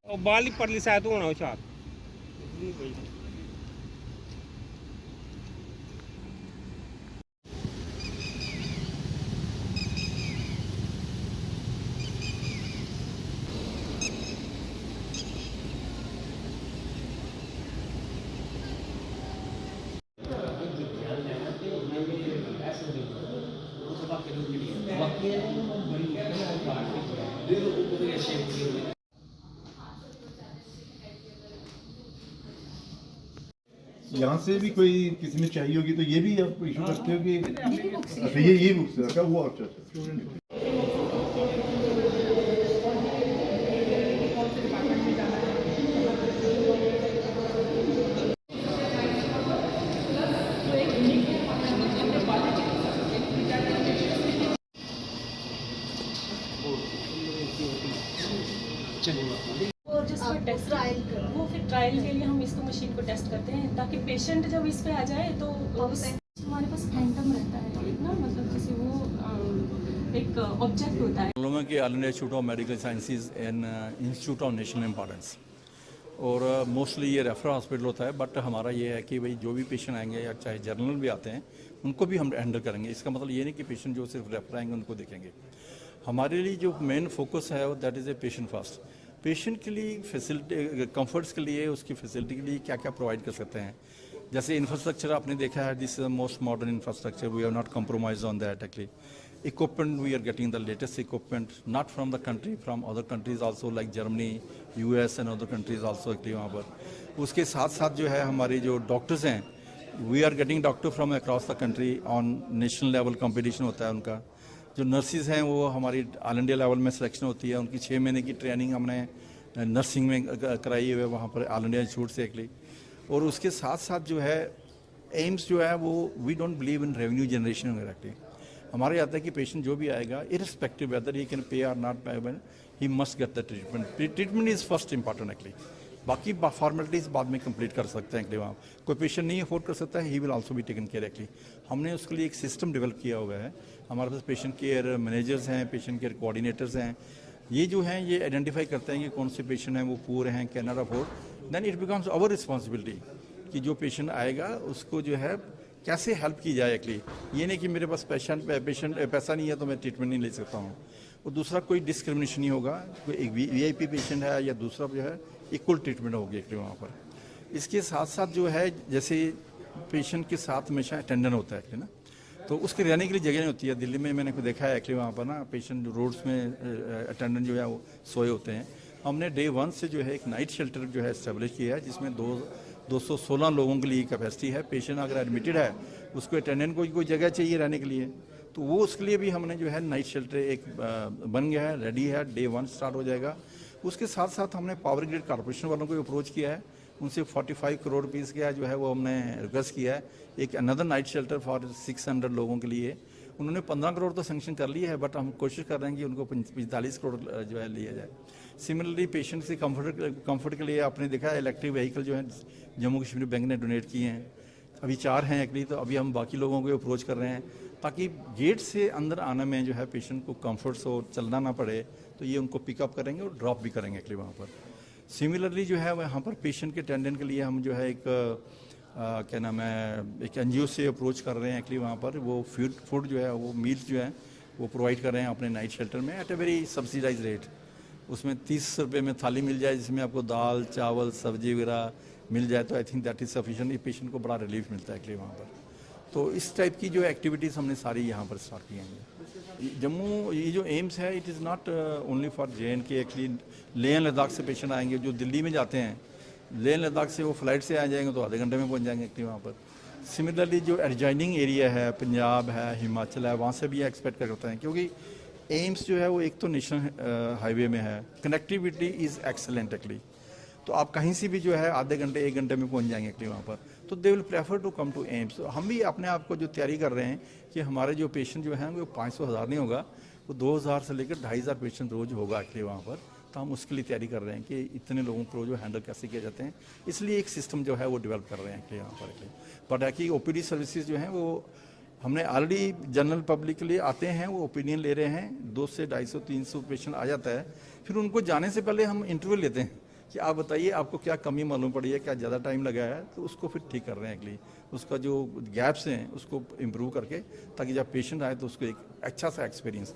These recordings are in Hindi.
ਉਹ ਬਾਹਰਲੀ ਪਰਲੀ ਸਾਈਡ ਤੋਂ ਹੋਣਾ ਹੁਸ਼ਿਆਰ। यहाँ से भी कोई किसी ने चाहिए होगी तो ये भी आप इशू करते हो कि अच्छा ये बुक्स रखा हुआ। अच्छा अच्छा वो जिसको टेस्ट वो फिर ट्रायल के लिए हम इसको मशीन को टेस्ट करते हैं ताकि पेशेंट जब इस पे आ जाए तो हमारे पास फैंटम रहता है ना, मतलब जैसे वो एक ऑब्जेक्ट होता है। लोगों के all India institute of medical sciences and institute of national importance और मोस्टली ये रेफरल हॉस्पिटल होता है। बट हमारा ये है कि भाई जो भी पेशेंट आएंगे या चाहे जर्नल भी आते हैं उनको भी हम हैंडल करेंगे। इसका मतलब ये नहीं कि पेशेंट जो सिर्फ रेफर आएंगे उनको देखेंगे। हमारे लिए जो मेन फोकस है that is a patient first. Patient के लिए फैसिलिटी कंफर्ट्स के लिए उसकी फैसिलिटी के लिए क्या क्या प्रोवाइड कर सकते हैं। जैसे इंफ्रास्ट्रक्चर आपने देखा है, this is the most modern infrastructure, we have not compromise on that actually. Equipment, we are getting the latest equipment, not from the country, from other countries also like Germany, US and other countries also actually वहाँ पर। उसके साथ साथ जो है हमारे जो डॉक्टर्स हैं, we are getting doctor from across the country on national level competition होता है उनका। जो नर्सिस हैं वो हमारी ऑल इंडिया लेवल में सिलेक्शन होती है, उनकी 6 महीने की ट्रेनिंग हमने नर्सिंग में कराई हुई है वहाँ पर ऑल इंडिया इंस्टीट्यूट से एक्चुअली। और उसके साथ साथ जो है एम्स जो है वो we don't believe in revenue generation वगैरह एक्चुअली। हमारे यहाँ है कि पेशेंट जो भी आएगा irrespective whether he can pay or not pay, he must get the treatment. Treatment is first important actually. बाकी फॉर्मेलिटीज बाद में कंप्लीट कर सकते हैं एक्चुअली। वहाँ कोई पेशेंट नहीं अफोर्ड कर सकता है, he will also be taken care actually. हमने उसके लिए एक सिस्टम डेवलप किया हुआ है। हमारे पास पेशेंट केयर मैनेजर्स हैं, पेशेंट केयर कोऑर्डिनेटर्स हैं। ये जो हैं ये आइडेंटिफाई करते हैं कि कौन से पेशेंट हैं वो पुअर हैं, can not afford. Then it becomes our responsibility कि जो पेशेंट आएगा उसको जो है कैसे हेल्प की जाए एक्चुअली। ये नहीं कि मेरे पास पेशेंट पैसा नहीं है तो मैं ट्रीटमेंट नहीं ले सकता हूँ। और दूसरा कोई डिस्क्रिमिनेशन नहीं होगा, कोई एक वीआईपी पेशेंट है या दूसरा जो है इक्वल ट्रीटमेंट होगी एक्चुअली वहाँ पर। इसके साथ साथ जो है जैसे पेशेंट के साथ हमेशा अटेंडेंट होता है एक्चुअली ना, तो उसके रहने के लिए जगह नहीं होती है। दिल्ली में मैंने देखा है एक्चुअली वहाँ पर ना पेशेंट रोड्स में अटेंडेंट जो है वो सोए होते हैं। हमने डे 1 से जो है एक नाइट शेल्टर जो है इस्टेब्लिश किया है जिसमें 216 लोगों के लिए कैपेसिटी है। पेशेंट अगर एडमिटेड है उसको अटेंडेंट को कोई जगह चाहिए रहने के लिए, तो वो उसके लिए भी हमने जो है नाइट शेल्टर एक बन गया है, रेडी है, डे 1 स्टार्ट हो जाएगा। उसके साथ साथ हमने पावर ग्रिड कॉर्पोरेशन वालों को अप्रोच किया है, उनसे 45 करोड़ रुपीज़ का जो है वो हमने रिक्वेस्ट किया है एक अनदर नाइट शेल्टर फॉर 600 लोगों के लिए। उन्होंने 15 करोड़ तो सेंक्शन कर लिया है, बट हम कोशिश कर रहे हैं कि उनको 45 करोड़ जो है लिया जाए। सिमिलरली पेशेंट से कंफर्ट के लिए आपने देखा है इलेक्ट्रिक व्हीकल जो है जम्मू कश्मीर बैंक ने डोनेट किए हैं, अभी 4 हैं एक्चुअली। तो अभी हम बाकी लोगों को अप्रोच कर रहे हैं ताकि गेट से अंदर आने में जो है पेशेंट को कंफर्ट हो, चलना ना पड़े, तो ये उनको पिकअप करेंगे और ड्रॉप भी करेंगे एक्चुअली वहाँ पर। सिमिलरली जो है वहाँ पर पेशेंट के अटेंडेंट के लिए हम जो है एक क्या नाम है एक एनजीओ से अप्रोच कर रहे हैं एक्चुअली। वहाँ पर वो फूड जो है वो मील्स जो है वो प्रोवाइड कर रहे हैं अपने नाइट शेल्टर में at a very subsidize rate. उसमें 30 रुपये में थाली मिल जाए जिसमें आपको दाल चावल सब्जी वगैरह मिल जाए, तो I think that is sufficient. ये पेशेंट को बड़ा रिलीफ मिलता है एक्चुअली वहाँ पर। तो इस टाइप की जो एक्टिविटीज़ हमने सारी यहाँ पर स्टार्ट की हैं। जम्मू ये जो एम्स है it is not only for JNK actually. Leh Ladakh से पेशेंट आएंगे जो दिल्ली में जाते हैं, लेह लद्दाख से वो फ्लाइट से आ जाएंगे तो आधे घंटे में पहुँच जाएंगे एक्चुअली वहाँ पर। सिमिलरली जो एडजॉइनिंग एरिया है, पंजाब है, हिमाचल है, वहाँ से भी एक्सपेक्ट करते हैं क्योंकि एम्स जो है वो एक तो नेशनल हाईवे में है, कनेक्टिविटी इज़ एक्सेलेंट एक्चुअली। तो आप कहीं से भी जो है आधे घंटे 1 घंटे में पहुंच जाएंगे एक्चुअली वहाँ पर। तो they will prefer to come to AIIMS. हम भी अपने आप को जो तैयारी कर रहे हैं कि हमारे जो पेशेंट जो हैं वो 500-1000 नहीं होगा, वो 2000 से लेकर 2500 पेशेंट रोज होगा एक्चुअली वहाँ पर। तो हम उसके लिए तैयारी कर रहे हैं कि इतने लोगों को जो हैंडल कैसे किए जाते हैं, इसलिए एक सिस्टम जो है वो डेवलप कर रहे हैं एक्चुअली यहाँ पर एक्चुअली। बट है कि OPD सर्विसेज जो हैं वो हमने ऑलरेडी जनरल पब्लिक के लिए आते हैं, वो ओपिनियन ले रहे हैं। 200 से 250 300 पेशेंट आ जाता है, फिर उनको जाने से पहले हम इंटरव्यू लेते हैं कि आप बताइए आपको क्या कमी मालूम पड़ी है, क्या ज़्यादा टाइम लगा है, तो उसको फिर ठीक कर रहे हैं अगली, उसका जो गैप्स हैं उसको इम्प्रूव करके, ताकि जब पेशेंट आए तो उसको एक अच्छा सा experience.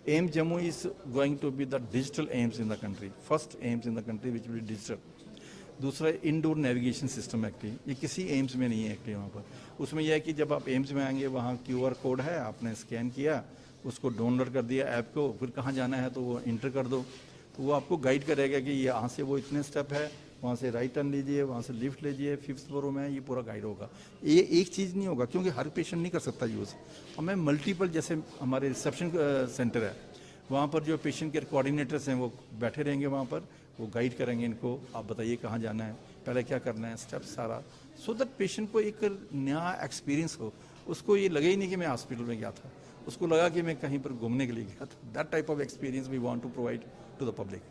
AIIMS Jammu is going to be the digital AIIMS in the country, first AIIMS in the country which will be digital. दूसरा इंडोर नेविगेशन सिस्टम एक्चुअली ये किसी एम्स में नहीं है एक्चुअली वहाँ पर। उसमें यह है कि जब आप एम्स में आएंगे वहाँ QR कोड है, आपने स्कैन किया, उसको डाउनलोड कर दिया ऐप को, फिर कहाँ जाना है तो वो इंटर कर दो, तो वो आपको गाइड करेगा कि यहाँ से वो इतने स्टेप है, वहाँ से राइट टर्न लीजिए, वहाँ से लिफ्ट लीजिए, 5th फ्लोर में ये पूरा गाइड होगा। ये एक चीज़ नहीं होगा क्योंकि हर पेशेंट नहीं कर सकता यूज़। हमें मल्टीपल, जैसे हमारे रिसेप्शन सेंटर है वहाँ पर जो पेशेंट केयर कोऑर्डिनेटर्स हैं वो बैठे रहेंगे वहाँ पर, वो गाइड करेंगे इनको, आप बताइए कहाँ जाना है, पहले क्या करना है, स्टेप सारा, सो दैट पेशेंट को एक नया एक्सपीरियंस हो, उसको ये लगे ही नहीं कि मैं हॉस्पिटल में गया था, उसको लगा कि मैं कहीं पर घूमने के लिए गया था। That type of experience we want to provide to the public.